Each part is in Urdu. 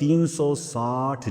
360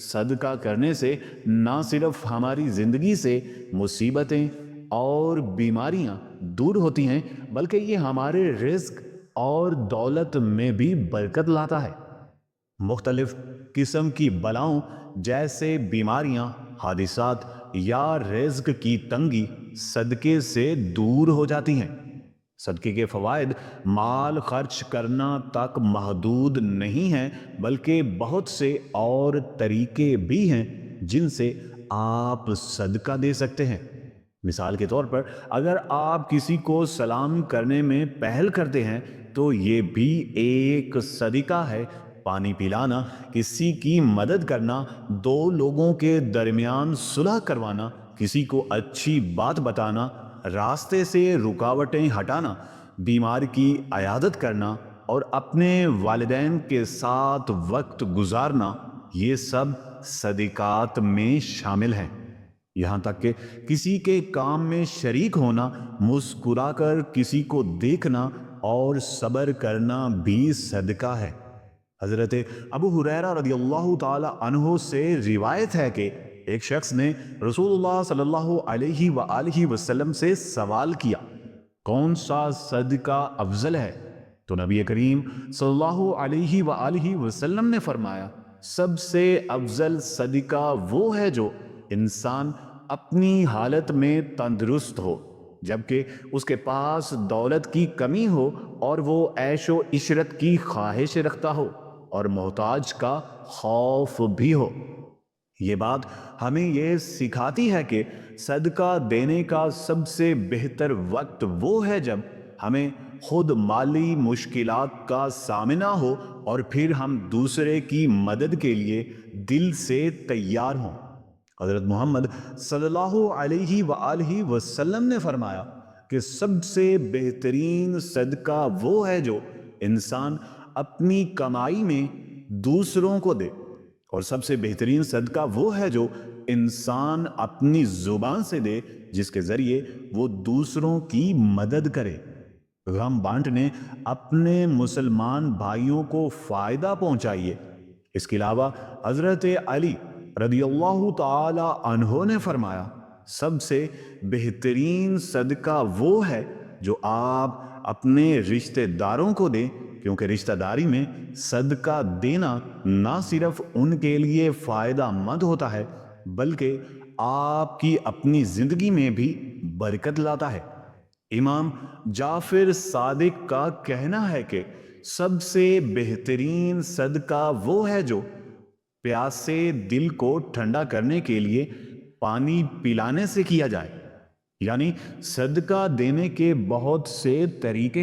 صدقہ کرنے سے نہ صرف ہماری زندگی سے مصیبتیں اور بیماریاں دور ہوتی ہیں، بلکہ یہ ہمارے رزق اور دولت میں بھی برکت لاتا ہے۔ مختلف قسم کی بلاؤں جیسے بیماریاں، حادثات یا رزق کی تنگی صدقے سے دور ہو جاتی ہیں۔ صدقے کے فوائد مال خرچ کرنا تک محدود نہیں ہیں، بلکہ بہت سے اور طریقے بھی ہیں جن سے آپ صدقہ دے سکتے ہیں۔ مثال کے طور پر، اگر آپ کسی کو سلام کرنے میں پہل کرتے ہیں تو یہ بھی ایک صدقہ ہے۔ پانی پلانا، کسی کی مدد کرنا، دو لوگوں کے درمیان صلح کروانا، کسی کو اچھی بات بتانا، راستے سے رکاوٹیں ہٹانا، بیمار کی عیادت کرنا اور اپنے والدین کے ساتھ وقت گزارنا، یہ سب صدقات میں شامل ہیں۔ یہاں تک کہ کسی کے کام میں شریک ہونا، مسکرا کر کسی کو دیکھنا اور صبر کرنا بھی صدقہ ہے۔ حضرت ابو ہریرہ رضی اللہ تعالی عنہ سے روایت ہے کہ ایک شخص نے رسول اللہ صلی اللہ علیہ وآلہ وسلم سے سوال کیا، کون سا صدقہ افضل ہے؟ تو نبی کریم صلی اللہ علیہ وآلہ وسلم نے فرمایا، سب سے افضل صدقہ وہ ہے جو انسان اپنی حالت میں تندرست ہو، جبکہ اس کے پاس دولت کی کمی ہو اور وہ عیش و عشرت کی خواہش رکھتا ہو اور محتاج کا خوف بھی ہو۔ یہ بات ہمیں یہ سکھاتی ہے کہ صدقہ دینے کا سب سے بہتر وقت وہ ہے جب ہمیں خود مالی مشکلات کا سامنا ہو اور پھر ہم دوسرے کی مدد کے لیے دل سے تیار ہوں۔ حضرت محمد صلی اللہ علیہ وآلہ وسلم نے فرمایا کہ سب سے بہترین صدقہ وہ ہے جو انسان اپنی کمائی میں دوسروں کو دے، اور سب سے بہترین صدقہ وہ ہے جو انسان اپنی زبان سے دے، جس کے ذریعے وہ دوسروں کی مدد کرے۔ غم بانٹنے، اپنے مسلمان بھائیوں کو فائدہ پہنچائیے۔ اس کے علاوہ حضرت علی رضی اللہ تعالی عنہ نے فرمایا، سب سے بہترین صدقہ وہ ہے جو آپ اپنے رشتہ داروں کو دیں، کیونکہ رشتہ داری میں صدقہ دینا نہ صرف ان کے لیے فائدہ مند ہوتا ہے، بلکہ آپ کی اپنی زندگی میں بھی برکت لاتا ہے۔ امام جعفر صادق کا کہنا ہے کہ سب سے بہترین صدقہ وہ ہے جو پیاسے دل کو ٹھنڈا کرنے کے لیے پانی پلانے سے کیا جائے۔ یعنی صدقہ دینے کے بہت سے طریقے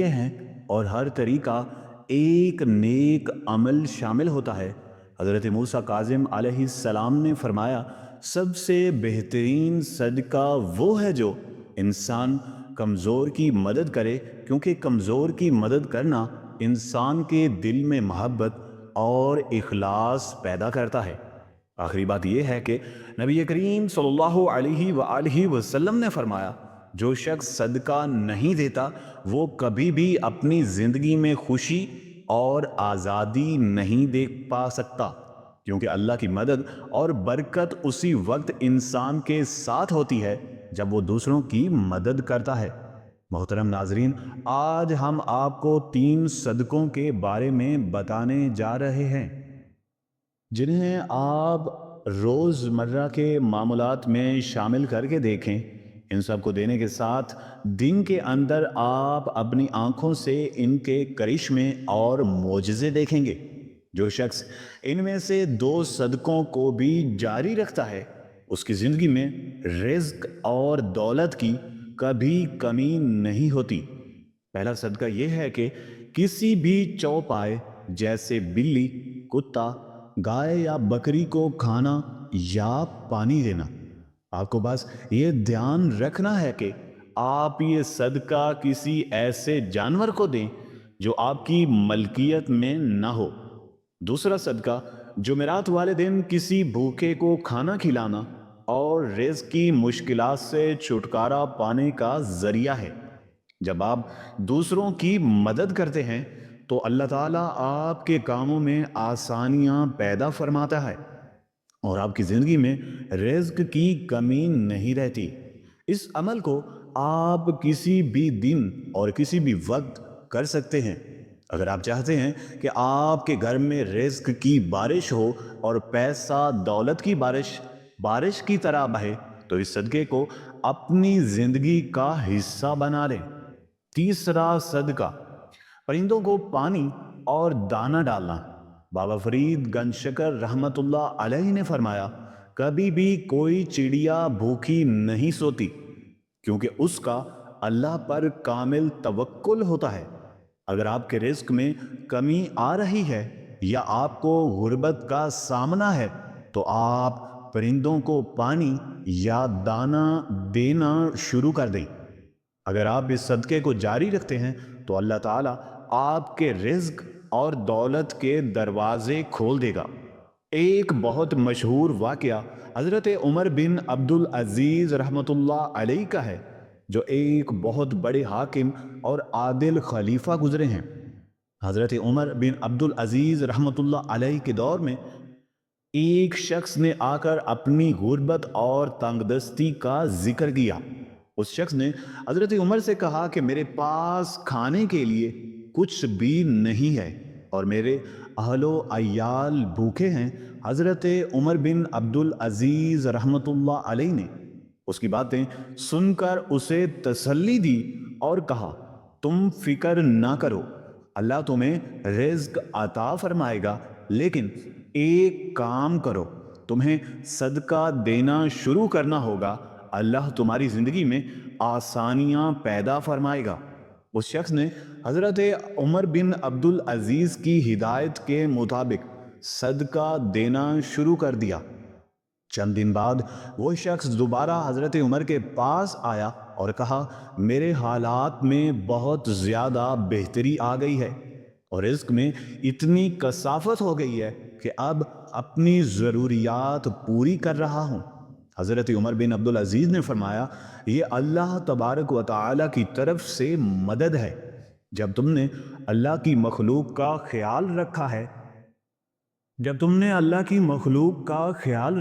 ہیں اور ہر طریقہ ایک نیک عمل شامل ہوتا ہے۔ حضرت موسیٰ کاظم علیہ السلام نے فرمایا، سب سے بہترین صدقہ وہ ہے جو انسان کمزور کی مدد کرے، کیونکہ کمزور کی مدد کرنا انسان کے دل میں محبت اور اخلاص پیدا کرتا ہے۔ آخری بات یہ ہے کہ نبی کریم صلی اللہ علیہ وآلہ وسلم نے فرمایا، جو شخص صدقہ نہیں دیتا وہ کبھی بھی اپنی زندگی میں خوشی اور آزادی نہیں دیکھ پا سکتا، کیونکہ اللہ کی مدد اور برکت اسی وقت انسان کے ساتھ ہوتی ہے جب وہ دوسروں کی مدد کرتا ہے۔ محترم ناظرین، آج ہم آپ کو 3 صدقوں کے بارے میں بتانے جا رہے ہیں جنہیں آپ روزمرہ کے معاملات میں شامل کر کے دیکھیں۔ ان سب کو دینے کے ساتھ دن کے اندر آپ اپنی آنکھوں سے ان کے کرشمے اور معجزے دیکھیں گے۔ جو شخص ان میں سے 2 صدقوں کو بھی جاری رکھتا ہے، اس کی زندگی میں رزق اور دولت کی کبھی کمی نہیں ہوتی۔ پہلا صدقہ یہ ہے کہ کسی بھی چوپائے جیسے بلی، کتا، گائے یا بکری کو کھانا یا پانی دینا۔ آپ کو بس یہ دھیان رکھنا ہے کہ آپ یہ صدقہ کسی ایسے جانور کو دیں جو آپ کی ملکیت میں نہ ہو۔ دوسرا صدقہ جمعرات والے دن کسی بھوکے کو کھانا کھلانا اور رزق کی مشکلات سے چھٹکارا پانے کا ذریعہ ہے۔ جب آپ دوسروں کی مدد کرتے ہیں تو اللہ تعالیٰ آپ کے کاموں میں آسانیاں پیدا فرماتا ہے اور آپ کی زندگی میں رزق کی کمی نہیں رہتی۔ اس عمل کو آپ کسی بھی دن اور کسی بھی وقت کر سکتے ہیں۔ اگر آپ چاہتے ہیں کہ آپ کے گھر میں رزق کی بارش ہو اور پیسہ دولت کی بارش بارش کی طرح بہے، تو اس صدقے کو اپنی زندگی کا حصہ بنا لیں۔ تیسرا صدقہ، پرندوں کو پانی اور دانہ ڈالنا۔ بابا فرید گنج شکر رحمت اللہ علیہ نے فرمایا، کبھی بھی کوئی چڑیا بھوکی نہیں سوتی، کیونکہ اس کا اللہ پر کامل توکل ہوتا ہے۔ اگر آپ کے رزق میں کمی آ رہی ہے یا آپ کو غربت کا سامنا ہے تو آپ پرندوں کو پانی یا دانہ دینا شروع کر دیں۔ اگر آپ اس صدقے کو جاری رکھتے ہیں تو اللہ تعالیٰ آپ کے رزق اور دولت کے دروازے کھول دے گا۔ ایک بہت مشہور واقعہ حضرت عمر بن عبد العزیز رحمۃ اللہ علیہ کا ہے، جو ایک بہت بڑے حاکم اور عادل خلیفہ گزرے ہیں۔ حضرت عمر بن عبد العزیز رحمۃ اللہ علیہ کے دور میں ایک شخص نے آ کر اپنی غربت اور تنگ دستی کا ذکر کیا۔ اس شخص نے حضرت عمر سے کہا کہ میرے پاس کھانے کے لیے کچھ بھی نہیں ہے اور میرے اہل و عیال بھوکے ہیں۔ حضرت عمر بن عبد العزیز رحمۃ اللہ علیہ نے اس کی باتیں سن کر اسے تسلی دی اور کہا، تم فکر نہ کرو، اللہ تمہیں رزق عطا فرمائے گا، لیکن ایک کام کرو، تمہیں صدقہ دینا شروع کرنا ہوگا، اللہ تمہاری زندگی میں آسانیاں پیدا فرمائے گا۔ اس شخص نے حضرت عمر بن عبد العزیز کی ہدایت کے مطابق صدقہ دینا شروع کر دیا۔ چند دن بعد وہ شخص دوبارہ حضرت عمر کے پاس آیا اور کہا، میرے حالات میں بہت زیادہ بہتری آ گئی ہے اور رزق میں اتنی کثافت ہو گئی ہے کہ اب اپنی ضروریات پوری کر رہا ہوں۔ حضرت عمر بن عبد العزیز نے فرمایا، یہ اللہ تبارک و تعالی کی طرف سے مدد ہے۔ جب تم نے اللہ کی مخلوق کا خیال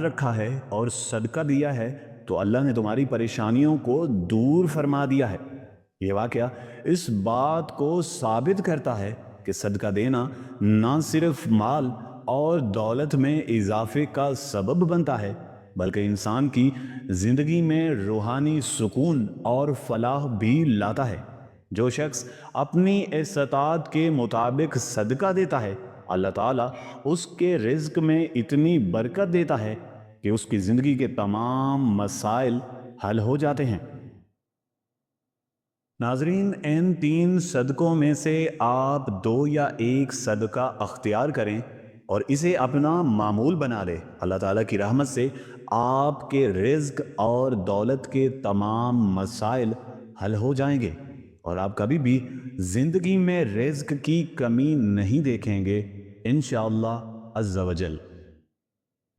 رکھا ہے اور صدقہ دیا ہے تو اللہ نے تمہاری پریشانیوں کو دور فرما دیا ہے۔ یہ واقعہ اس بات کو ثابت کرتا ہے کہ صدقہ دینا نہ صرف مال اور دولت میں اضافے کا سبب بنتا ہے، بلکہ انسان کی زندگی میں روحانی سکون اور فلاح بھی لاتا ہے۔ جو شخص اپنی استطاعت کے مطابق صدقہ دیتا ہے، اللہ تعالیٰ اس کے رزق میں اتنی برکت دیتا ہے کہ اس کی زندگی کے تمام مسائل حل ہو جاتے ہیں۔ ناظرین، ان 3 صدقوں میں سے آپ 2 یا 1 صدقہ اختیار کریں اور اسے اپنا معمول بنا لیں۔ اللہ تعالیٰ کی رحمت سے آپ کے رزق اور دولت کے تمام مسائل حل ہو جائیں گے اور آپ کبھی بھی زندگی میں رزق کی کمی نہیں دیکھیں گے، انشاءاللہ عز و جل۔